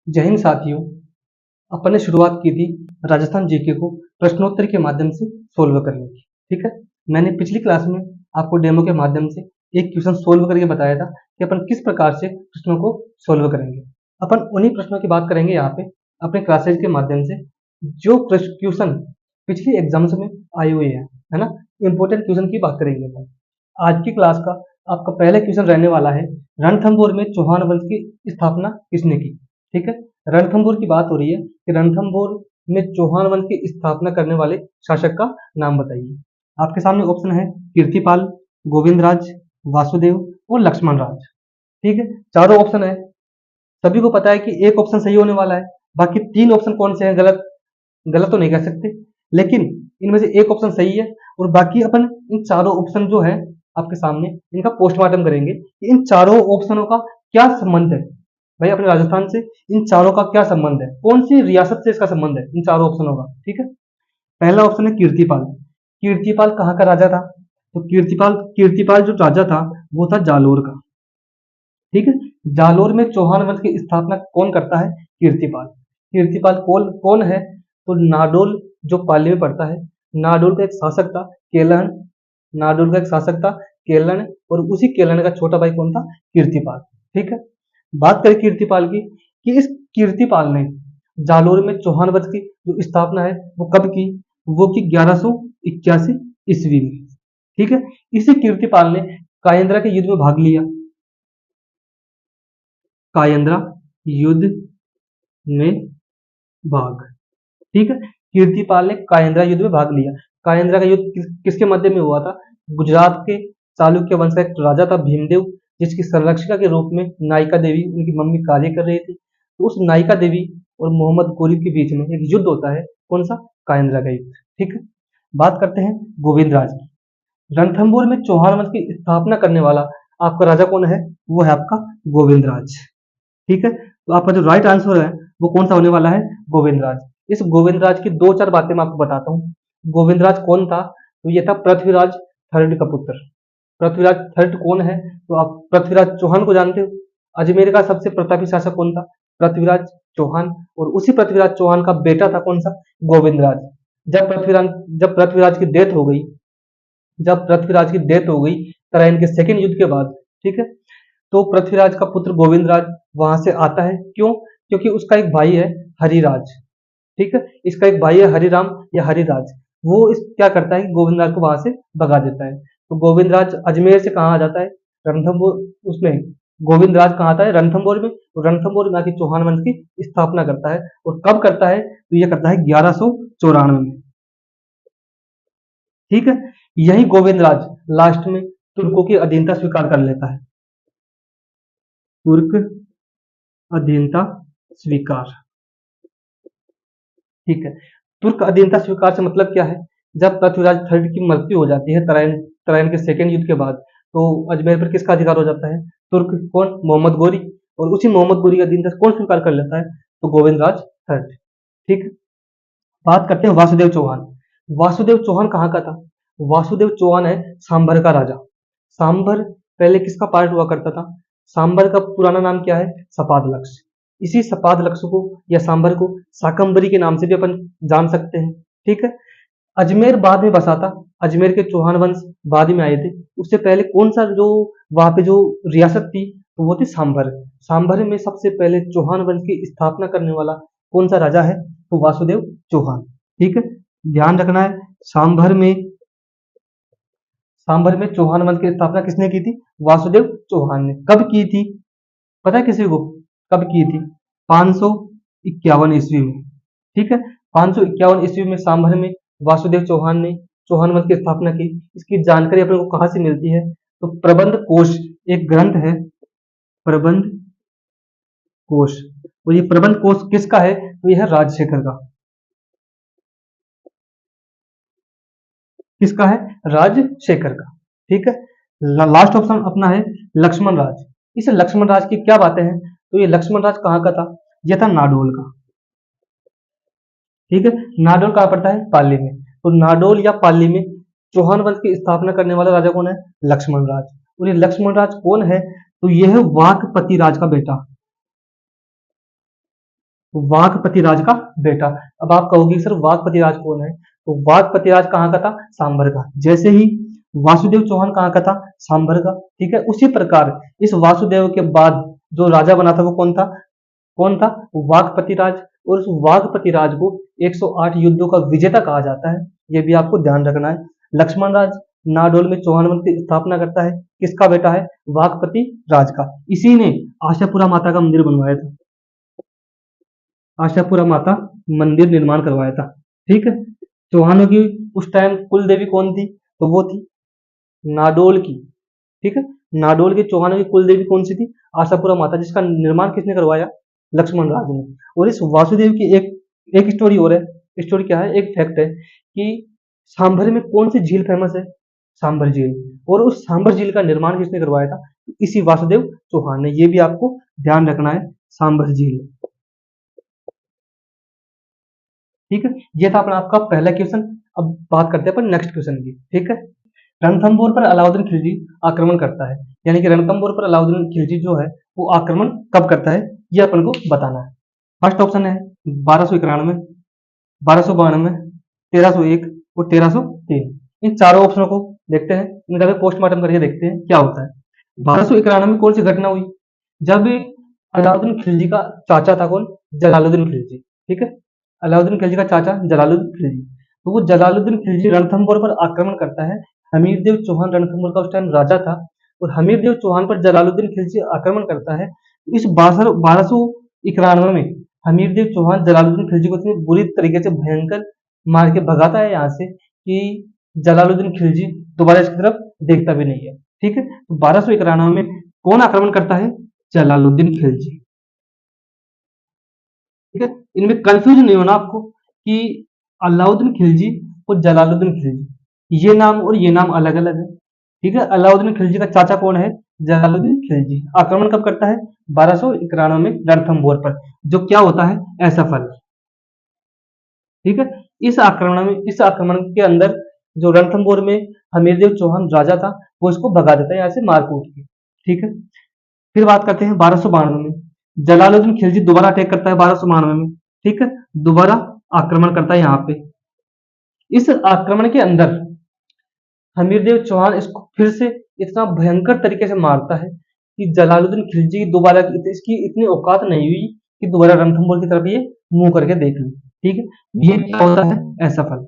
जय हिंद साथियों। अपन ने शुरुआत की थी राजस्थान जीके को प्रश्नोत्तर के माध्यम से सोल्व करने की। ठीक है, मैंने पिछली क्लास में आपको डेमो के माध्यम से एक क्वेश्चन सोल्व करके बताया था कि अपन किस प्रकार से प्रश्नों को सोल्व करेंगे। अपन उन्हीं प्रश्नों की बात करेंगे यहाँ पे अपने क्लासेज के माध्यम से, जो क्वेश्चन पिछली एग्जाम्स में आए हुए हैं, है ना। इंपॉर्टेंट क्वेश्चन की बात करेंगे अपन। आज की क्लास का आपका पहला क्वेश्चन रहने वाला है, रणथंभौर में चौहान वंश की स्थापना किसने की। ठीक है, रणथंभौर की बात हो रही है कि रणथंभौर में चौहान वंश की स्थापना करने वाले शासक का नाम बताइए। आपके सामने ऑप्शन है कीर्तिपाल, गोविंदराज, वासुदेव और लक्ष्मण राज। ठीक है, चारों ऑप्शन है। सभी को पता है कि एक ऑप्शन सही होने वाला है, बाकी तीन ऑप्शन कौन से हैं गलत। गलत तो नहीं कह सकते, लेकिन इनमें से एक ऑप्शन सही है और बाकी अपन इन चारों ऑप्शन जो है आपके सामने इनका पोस्टमार्टम करेंगे कि इन चारों ऑप्शनों का क्या संबंध है। भाई अपने राजस्थान से इन चारों का क्या संबंध है, कौन सी रियासत से इसका संबंध है इन चारों ऑप्शनों का। ठीक है, पहला ऑप्शन है कीर्तिपाल। कीर्तिपाल कहाँ का राजा था? तो कीर्तिपाल कीर्तिपाल जो राजा था वो था जालोर का। ठीक है, जालोर में चौहान वंश की स्थापना कौन करता है? कीर्तिपाल। कीर्तिपाल कौन कौन है? तो नाडोल जो पाली में पड़ता है, नाडोल का एक शासक था केलन। नाडोल का एक शासक था केलन, और उसी केलन का छोटा भाई कौन था? कीर्तिपाल। ठीक है, बात करें कीर्तिपाल की कि इस कीर्तिपाल ने जालोर में चौहान वंश की जो स्थापना है वो कब की? वो की 1181 ईस्वी में। ठीक है, इसी कीर्तिपाल ने कायंद्रा के युद्ध में भाग लिया। कायंद्रा युद्ध में भाग। ठीक है, कीर्तिपाल ने कायंद्रा युद्ध में भाग लिया। कायंद्रा का युद्ध किसके मध्य में हुआ था? गुजरात के चालुक्य वंश का एक राजा था भीमदेव, जिसकी संरक्षिका के रूप में नायिका देवी उनकी मम्मी कार्य कर रही थी। तो उस नायिका देवी और मोहम्मद गोरी के बीच में एक युद्ध होता है, कौन सा? कायंद्रा का युद्ध। ठीक है, बात करते हैं गोविंद राज की। रणथंभौर में चौहान वंश की स्थापना करने वाला आपका राजा कौन है? वो है आपका गोविंद राज। ठीक है, तो आपका जो राइट आंसर है वो कौन सा होने वाला है? गोविंदराज। इस गोविंदराज की दो चार बातें मैं आपको बताता हूँ। गोविंदराज कौन था? तो ये था पृथ्वीराज थर्ड का पुत्र। पृथ्वीराज थर्ड कौन है? तो आप पृथ्वीराज चौहान को जानते हो। अजमेर का सबसे प्रतापी शासक कौन था? पृथ्वीराज चौहान। और उसी पृथ्वीराज चौहान का बेटा था कौन सा? गोविंदराज। जब पृथ्वीराज की डेथ हो गई, जब पृथ्वीराज की डेथ हो गई तराइन के सेकेंड युद्ध के बाद, ठीक है, तो पृथ्वीराज का पुत्र गोविंदराज वहां से आता है। क्यों? क्योंकि उसका एक भाई है हरिराज। ठीक है, इसका एक भाई है हरिराम या हरिराज। वो इस क्या करता है कि गोविंदराज को वहां से भगा देता है। तो गोविंदराज अजमेर से कहाँ आ जाता है? रणथंभौर। उसमें गोविंदराज कहाँ आता है? रणथंभौर में। तो रणथंभौर में आके चौहान वंश की स्थापना करता है। और कब करता है? तो ये करता है 1194 में। ठीक है, यही गोविंदराज लास्ट में तुर्कों की अधीनता स्वीकार कर लेता है। तुर्क अधीनता स्वीकार। ठीक है, तुर्क अधीनता स्वीकार से मतलब क्या है? जब पृथ्वीराज थर्ड की मृत्यु हो जाती है तराइन तराइन के सेकेंड युद्ध के बाद, तो अजमेर पर किसका अधिकार हो जाता है? तुर्क। कौन? मोहम्मद गोरी। और उसी मोहम्मद गोरी का अधीनता कौन स्वीकार कर लेता है? तो गोविंदराज थर्ड। ठीक, बात करते हैं वासुदेव चौहान। वासुदेव चौहान कहाँ का था? वासुदेव चौहान है सांभर का राजा। सांभर पहले किसका पार्ट हुआ करता था? सांभर का पुराना नाम क्या है? सपादलक्ष। इसी सपादलक्ष को या सांभर को शाकंभरी के नाम से भी अपन जान सकते हैं। ठीक है, अजमेर बाद में बसा था। अजमेर के चौहान वंश बाद में आए थे। उससे पहले कौन सा जो वहां पे जो रियासत थी, तो वो थी सांभर। सांभर में सबसे पहले चौहान वंश की स्थापना करने वाला कौन सा राजा है? तो वासुदेव चौहान। ठीक है, ध्यान रखना है। सांभर में सांभर में चौहान वंश की स्थापना किसने की थी? वासुदेव चौहान ने। कब की थी? पता है किसी को कब की थी? 551 ईस्वी में। ठीक है, 551 ईस्वी में सांभर में वासुदेव चौहान ने चौहान वंश की स्थापना की। इसकी जानकारी अपने को कहाँ से मिलती है? तो प्रबंध कोश एक ग्रंथ है, प्रबंध कोश। और ये प्रबंध कोश किसका है? तो यह है राजशेखर का। किसका है? राजशेखर का। ठीक है, लास्ट ऑप्शन अपना है लक्ष्मण राज। इस लक्ष्मण राज की क्या बातें हैं? तो ये लक्ष्मण राज कहाँ का था? यह था नाडोल का। ठीक है, नाडोल कहाँ पड़ता है? पाली में। तो नाडोल या पाली में चौहान वंश की स्थापना करने वाला राजा कौन है? लक्ष्मण राज। और ये लक्ष्मण राज कौन है? तो यह है वाकपति राज का बेटा। वाघपति राज का बेटा। अब आप कहोगे सर वाघपति राज कौन है, तो वाघपति राज कहाँ का था, सांभर का। जैसे ही वासुदेव चौहान कहाँ का था, सांभर का। ठीक है, उसी प्रकार इस वासुदेव के बाद जो राजा बना था वो कौन था, कौन था, वाघपति राज। और उस वाघपति राज को 108 युद्धों का विजेता कहा जाता है, ये भी आपको ध्यान रखना है। लक्ष्मण राज नाडोल में चौहान वंश की स्थापना करता है, किसका बेटा है, वाघपति राज का। इसी ने आशापुरा माता का मंदिर बनवाया था, आशापुरा माता मंदिर निर्माण करवाया था। ठीक है, चौहानों की उस टाइम कुल देवी कौन थी, तो वो थी नाडोल की। ठीक है, नाडोल के चौहानों की कुल देवी कौन सी थी, आशापुरा माता, जिसका निर्माण किसने करवाया, लक्ष्मण राज ने। और इस वासुदेव की एक एक स्टोरी और है। स्टोरी क्या है, एक फैक्ट है कि सांभर में कौन सी झील फेमस है, सांभर झील। और उस सांभर झील का निर्माण किसने करवाया था, इसी वासुदेव चौहान ने। ये भी आपको ध्यान रखना है, सांभर झील। ठीक है, ये था अपना आपका पहला क्वेश्चन। अब बात करते हैं अपन नेक्स्ट क्वेश्चन की। ठीक है, रणथंभौर पर अलाउद्दीन खिलजी आक्रमण करता है, यानी कि रणथंभौर पर अलाउद्दीन खिलजी जो है वो आक्रमण कब करता है, ये अपन को बताना है। फर्स्ट ऑप्शन है 1291, 1292, 1301 और 1303। इन चारों ऑप्शनों को देखते हैं, इनका पोस्टमार्टम करके देखते हैं क्या होता है। 1291 में कौन सी घटना हुई, जब अलाउद्दीन खिलजी का चाचा था कौन, जलालुद्दीन खिलजी। ठीक है, अलाउद्दीन खिलजी का चाचा जलालुद्दीन खिलजी, तो वो जलालुद्दीन खिलजी रणथंभौर पर आक्रमण करता है। हमीरदेव चौहान रणथंभौर का उस टाइम राजा था, और हमीरदेव चौहान पर जलालुद्दीन खिलजी आक्रमण करता है। इस 1291 में हमीरदेव चौहान जलालुद्दीन खिलजी को इतनी बुरी तरीके से भयंकर मार के भगाता है यहाँ से कि जलालुद्दीन खिलजी दोबारा इसकी तरफ देखता भी नहीं है। ठीक है, तो 1291 में कौन आक्रमण करता है, जलालुद्दीन खिलजी। ठीक है, इनमें कंफ्यूजन नहीं होना आपको कि अलाउद्दीन खिलजी और जलालुद्दीन खिलजी, ये नाम और ये नाम अलग अलग है। ठीक है, अलाउद्दीन खिलजी का चाचा कौन है, जलालुद्दीन खिलजी। आक्रमण कब करता है, 1291 में रणथंभौर पर, जो क्या होता है, असफल। ठीक है, इस आक्रमण के अंदर जो रणथंभौर में हमीरदेव चौहान राजा था वो इसको भगा देता है यहाँ से मार कूट के। ठीक है, फिर बात करते हैं 1292 में, जलालुद्दीन खिलजी दोबारा अटैक करता है 1292 में। ठीक है, दोबारा आक्रमण करता है यहाँ पे। इस आक्रमण के अंदर हमीरदेव चौहान इसको फिर से इतना भयंकर तरीके से मारता है कि जलालुद्दीन खिलजी दोबारा इसकी इतनी औकात नहीं हुई कि दोबारा रणथंभौर की तरफ ये मुंह करके देख ले। ठीक है, ये क्या होता है, असफल।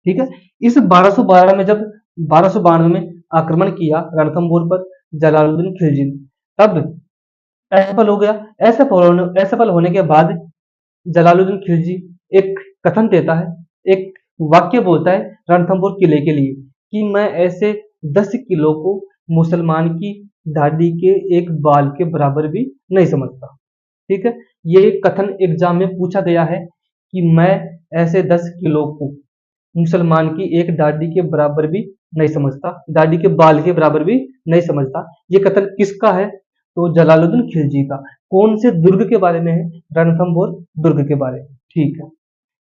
ठीक है, इस 1212 में जब 1292 में आक्रमण किया रणथंभौर पर जलालुद्दीन खिलजी ने, तब असफल हो गया। असफल होने के बाद जलालुद्दीन खिलजी एक कथन देता है, एक वाक्य बोलता है रणथंभौर किले के लिए कि मैं ऐसे 10 किलो को मुसलमान की दाढ़ी के एक बाल के बराबर भी नहीं समझता। ठीक है, ये कथन एग्जाम में पूछा गया है कि मैं ऐसे 10 किलो को मुसलमान की एक दाढ़ी के बराबर भी नहीं समझता, दाढ़ी के बाल के बराबर भी नहीं समझता। ये कथन किसका है, तो जलालुद्दीन खिलजी का। कौन से दुर्ग के बारे में है, रणथंभौर दुर्ग के बारे में। ठीक है,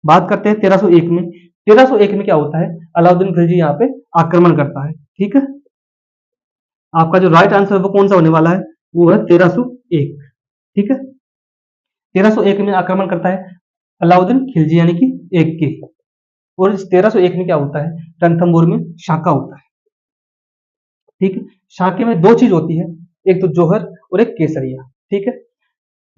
बात करते हैं 1301 में। 1301 में क्या होता है, अलाउद्दीन खिलजी यहाँ पे आक्रमण करता है। ठीक है, आपका जो राइट आंसर वो कौन सा होने वाला है, वो है 1301। ठीक है, 1301 में आक्रमण करता है अलाउद्दीन खिलजी यानी कि एक के। और इस 1301 में क्या होता है, रणथंभौर में शाका होता है। ठीक है, शाके में दो चीज होती है, एक तो जौहर और एक केसरिया। ठीक है,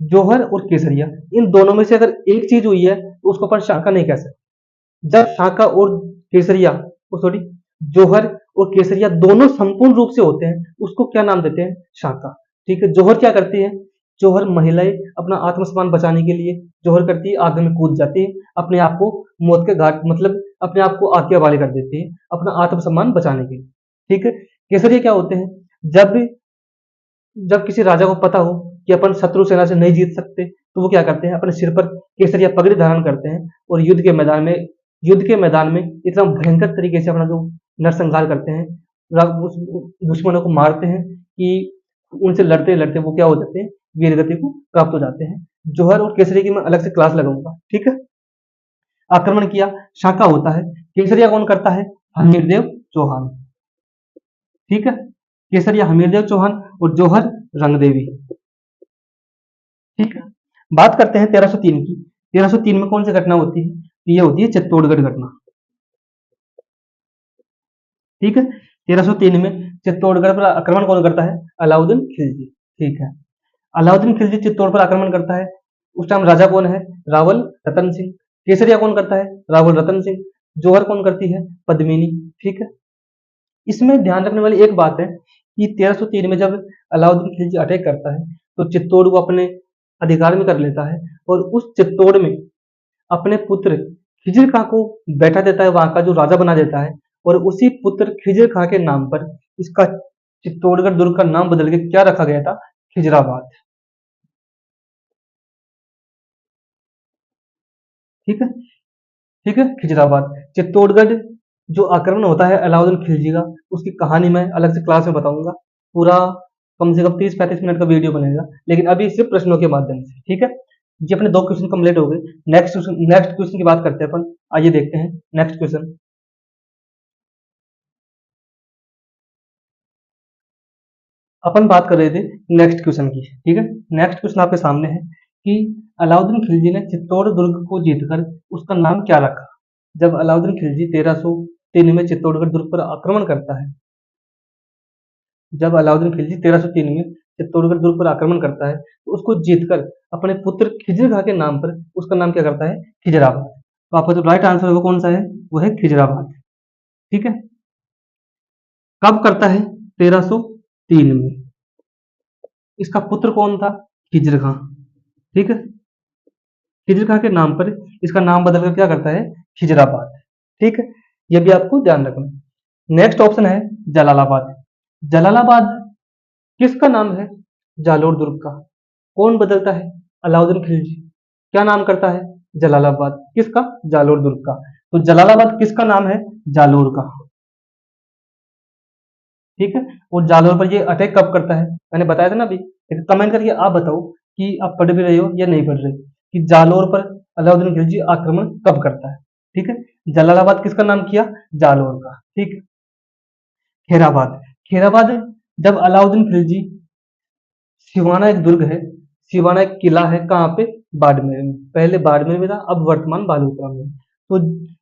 जौहर और केसरिया, इन दोनों में से अगर एक चीज हुई है तो उसको अपन शाका नहीं कह सकते। जब शाका और केसरिया, सॉरी, जौहर और केसरिया दोनों संपूर्ण रूप से होते हैं, उसको क्या नाम देते हैं, शाका। ठीक है, जौहर क्या करती है, जौहर महिलाएं अपना आत्मसम्मान बचाने के लिए जौहर करती है, आग में कूद जाती है, अपने आप को मौत के घाट, मतलब अपने आप को आग के हवाले कर देती है अपना आत्मसम्मान बचाने के लिए। ठीक है, केसरिया क्या होते हैं, जब जब किसी राजा को पता हो कि अपन शत्रु सेना से नहीं जीत सकते, तो वो क्या करते हैं, अपने सिर पर केसरिया पगड़ी धारण करते हैं और युद्ध के मैदान में इतना भयंकर तरीके से अपना जो नरसंहार करते हैं, उस दुश्मनों को मारते हैं कि उनसे लड़ते लड़ते वो क्या हो जाते हैं, वीर गति को प्राप्त हो जाते हैं। जौहर और केसरिया की मैं अलग से क्लास लगाऊंगा। ठीक है, आक्रमण किया शाका होता है, केसरिया कौन करता है, हमीरदेव चौहान। ठीक है, केसरिया हमीरदेव चौहान और जौहर रंगदेवी। ठीक है, बात करते हैं 1303 की। 1303 में कौन सी घटना होती है? ये होती है चित्तौड़गढ़ घटना। ठीक है, 1303 में चित्तौड़गढ़ पर आक्रमण कौन करता है? अलाउद्दीन खिलजी। ठीक है, अलाउद्दीन खिलजी चित्तौड़ पर आक्रमण करता है। उस टाइम राजा कौन है? रावल रतन सिंह। केसरिया कौन करता है? रावल रतन सिंह। जौहर कौन करती है? पद्मिनी। ठीक है, इसमें ध्यान रखने वाली एक बात है कि 1303 में जब अलाउद्दीन खिलजी अटैक करता है तो चित्तौड़ को अपने अधिकार में कर लेता है और उस चित्तौड़ में अपने पुत्र खिजिर खां को बैठा देता है, वहां का जो राजा बना देता है। और उसी पुत्र खिजिर खां के नाम पर इसका चित्तौड़गढ़ दुर्ग का नाम बदल के क्या रखा गया था? खिजराबाद। ठीक है, ठीक है, खिजराबाद। चित्तौड़गढ़ जो आक्रमण होता है अलाउद्दीन खिलजी का, उसकी कहानी मैं अलग से क्लास में बताऊंगा। पूरा कम से कम 30-35 मिनट का वीडियो बनेगा, लेकिन अभी सिर्फ प्रश्नों के माध्यम से। ठीक है, ये अपने 2 क्वेश्चन कंप्लीट हो गए। नेक्स्ट क्वेश्चन की बात करते हैं अपन। आइए देखते हैं नेक्स्ट क्वेश्चन। अपन बात कर रहे थे नेक्स्ट क्वेश्चन की। ठीक है, नेक्स्ट क्वेश्चन आपके सामने है कि अलाउद्दीन खिलजी ने चित्तौड़ दुर्ग को जीतकर उसका नाम क्या रखा? जब अलाउद्दीन खिलजी 1303 में चित्तौड़गढ़ दुर्ग पर आक्रमण करता है, जब अलाउद्दीन खिलजी 1303 में चित्तौड़गढ़ दुर्ग पर आक्रमण करता है तो उसको जीतकर अपने पुत्र खिजिर खां के नाम पर उसका नाम क्या करता है? खिजराबाद। तो आपका जो राइट आंसर होगा कौन सा है? वो है खिजराबाद। ठीक है, कब करता है? 1303 में। इसका पुत्र कौन था? खिजिर खां। ठीक है, खिजिर खां के नाम पर इसका नाम बदलकर क्या करता है? खिजराबाद। ठीक है, ये भी आपको ध्यान रखना है। नेक्स्ट ऑप्शन है जलालाबाद। जलालाबाद किसका नाम है? जालोर दुर्ग का। कौन बदलता है? अलाउद्दीन खिलजी। क्या नाम करता है? जलालाबाद। किसका? जालोर दुर्ग का। तो जलालाबाद किसका नाम है? जालोर का। ठीक है, और जालोर पर ये अटैक कब करता है? मैंने बताया था ना अभी। कमेंट करके आप बताओ कि आप पढ़ भी रहे हो या नहीं पढ़ रहे, कि जालोर पर अलाउद्दीन खिलजी आक्रमण कब करता है। ठीक है, जलालाबाद किसका नाम किया? जालोर का। ठीक है, खेराबाद। खेराबाद जब अलाउद्दीन खिलजी, सिवाना एक दुर्ग है, सिवाना एक किला है, कहाँ पे? बाड़मेर में। पहले बाड़मेर में था, अब वर्तमान बालोतरा में। तो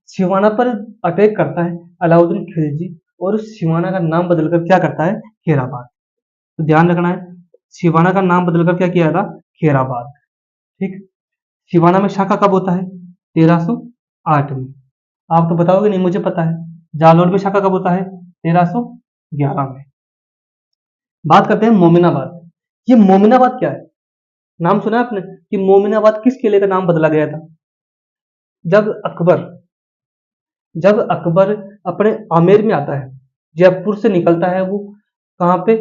सिवाना पर अटैक करता है अलाउद्दीन खिलजी और उस सिवाना का नाम बदलकर क्या करता है? खेराबाद। तो ध्यान रखना है, सिवाना का नाम बदलकर क्या किया था? खेराबाद। ठीक, सिवाना में शाखा कब होता है? 1308 में। आप तो बताओगे नहीं, मुझे पता है। जालोर में शाखा कब होता है? 1311 में। बात करते हैं मोमिनाबाद। ये मोमिनाबाद क्या है? नाम सुना है आपने कि मोमिनाबाद किस किले का नाम बदला गया था? जब अकबर जब अकबर अपने आमेर में आता है, जयपुर से निकलता है वो, कहाँ पे?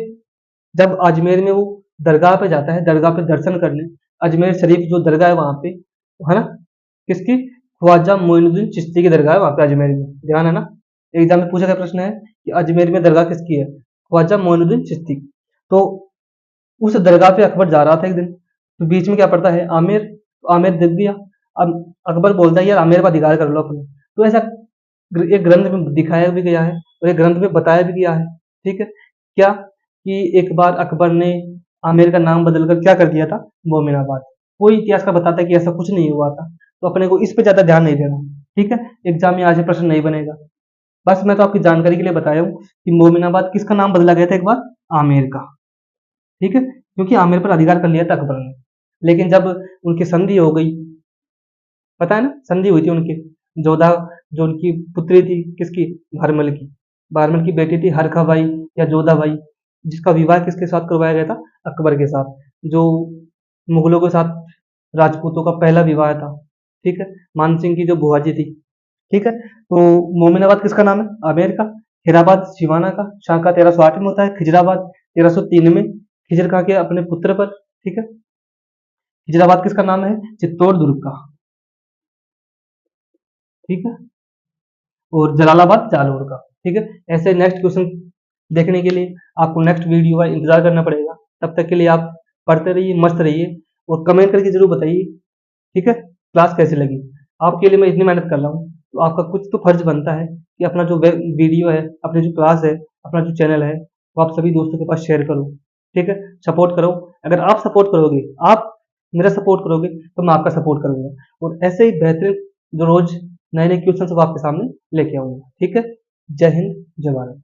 जब अजमेर में वो दरगाह पे जाता है, दरगाह पे दर्शन करने। अजमेर शरीफ जो दरगाह है वहां पे, है ना, किसकी? ख्वाजा मोइनुद्दीन चिश्ती की दरगाह है वहां पे अजमेर में। ध्यान है ना, एग्जाम में पूछा गया प्रश्न है कि अजमेर में दरगाह किसकी है? ख्वाजा मोइनुद्दीन चिश्ती। तो उस दरगाह पे अकबर जा रहा था एक दिन, तो बीच में क्या पड़ता है? आमेर। तो आमेर दिख गया। अब अकबर बोलता है यार आमेर पर अधिकार कर लो अपने। तो ऐसा एक ग्रंथ में दिखाया भी गया है और एक ग्रंथ में बताया भी गया है। ठीक है, क्या कि एक बार अकबर ने आमेर का नाम बदलकर क्या कर दिया था? मोमिनाबाद। कोई इतिहासकार बताता है कि ऐसा कुछ नहीं हुआ था, तो अपने को इस पे ज्यादा ध्यान नहीं देना। ठीक है, एग्जाम में आज ये प्रश्न नहीं बनेगा। बस मैं तो आपकी जानकारी के लिए बताया हूँ कि मोमिनाबाद किसका नाम बदला गया था एक बार? आमेर का। ठीक है, क्योंकि आमेर पर अधिकार कर लिया था अकबर ने। लेकिन जब उनकी संधि हो गई, पता है ना, संधि हुई थी उनकी, जोधा, जो उनकी पुत्री थी किसकी? भारमल की। भारमल की बेटी थी हरखा बाई या जोधा बाई, जिसका विवाह किसके साथ करवाया गया था? अकबर के साथ, जो मुगलों के साथ राजपूतों का पहला विवाह था। ठीक है, मानसिंह की जो बुआजी थी। ठीक है, तो मोमिनाबाद किसका नाम है? आमेर का। हेराबाद सिवाना का। शाका 1308 में होता है। खिजराबाद 1303 में खिजर खां के अपने पुत्र पर। ठीक है, खिजराबाद किसका नाम है? चित्तौड़ दुर्ग का। ठीक है, और जलालाबाद जालोर का। ठीक है, ऐसे नेक्स्ट क्वेश्चन देखने के लिए आपको नेक्स्ट वीडियो का इंतजार करना पड़ेगा। तब तक के लिए आप पढ़ते रहिए, मस्त रहिए और कमेंट करके जरूर बताइए। ठीक है, क्लास कैसी लगी। आपके लिए मैं इतनी मेहनत कर रहा हूँ, तो आपका कुछ तो फर्ज बनता है कि अपना जो वीडियो है, अपनी जो क्लास है, अपना जो चैनल है, वो आप सभी दोस्तों के पास शेयर करो। ठीक है, सपोर्ट करो। अगर आप सपोर्ट करोगे, आप मेरा सपोर्ट करोगे तो मैं आपका सपोर्ट करूंगा, और ऐसे ही बेहतरीन जो रोज नए नए क्वेश्चन सब आपके सामने लेके आऊंगा। ठीक है, जय हिंद, जय भारत।